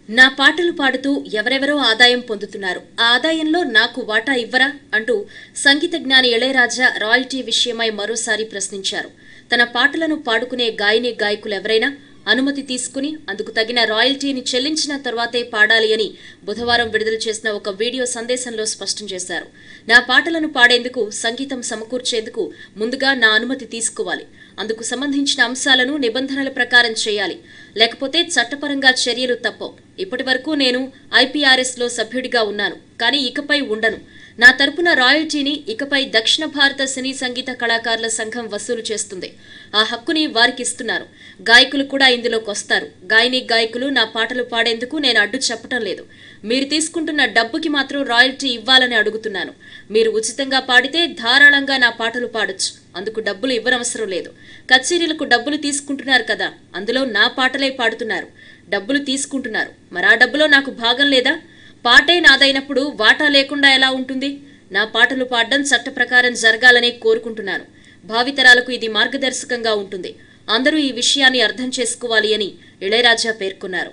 నా పాటలు పాడుతూ ఎవరెవరో ఆదాయం పొందుతున్నారు. ఆ ఆదాయంలో నాకు వాటా ఇవ్వరా అంటూ సంగీత జ్ఞాని ఇళయరాజా రాయల్టీ విషయమై మరోసారి ప్రశ్నించారు. తన పాటలను పాడుకునే గాయని గాయకులెవరైనా అనుమతి తీసుకుని అందుకు తగిన రాయల్టీని చెల్లించిన తర్వాతే పాడాలి అని బుధవారం విడుదల చేసిన ఒక వీడియో సందేశంలో స్పష్టం చేశారు. నా పాటలను పాడేందుకు, సంగీతం సమకూర్చేందుకు ముందుగా నా అనుమతి తీసుకోవాలి. అందుకు సంబంధించిన అంశాలను నిబంధనల ప్రకారం చేయాలి. లేకపోతే చట్టపరంగా చర్యలు తప్పవు. ఇప్పటి వరకు నేను IPRSలో సభ్యుడిగా ఉన్నాను, కానీ ఇకపై ఉండను. నా తరపున రాయల్టీని ఇకపై దక్షిణ భారత సినీ సంగీత కళాకారుల సంఘం వసూలు చేస్తుంది. ఆ హక్కుని వారికి ఇస్తున్నాను. గాయకులు కూడా ఇందులోకి వస్తారు. గాయని గాయకులు నా పాటలు పాడేందుకు నేను అడ్డు చెప్పటం లేదు. మీరు తీసుకుంటున్న డబ్బుకి మాత్రం రాయల్టీ ఇవ్వాలని అడుగుతున్నాను. మీరు ఉచితంగా పాడితే ధారాళంగా నా పాటలు పాడొచ్చు. అందుకు డబ్బులు ఇవ్వనవసరం లేదు. కచేరీలకు డబ్బులు తీసుకుంటున్నారు కదా, అందులో నా పాటలే పాడుతున్నారు. డబ్బులు తీసుకుంటున్నారు, మరా డబ్బులో నాకు భాగం లేదా? పాటే నాదైనప్పుడు వాటా లేకుండా ఎలా ఉంటుంది? నా పాటలు పాడడం చట్ట ప్రకారం జరగాలనే కోరుకుంటున్నాను. భావితరాలకు ఇది మార్గదర్శకంగా ఉంటుంది. అందరూ ఈ విషయాన్ని అర్థం చేసుకోవాలి అని ఇళయరాజా పేర్కొన్నారు.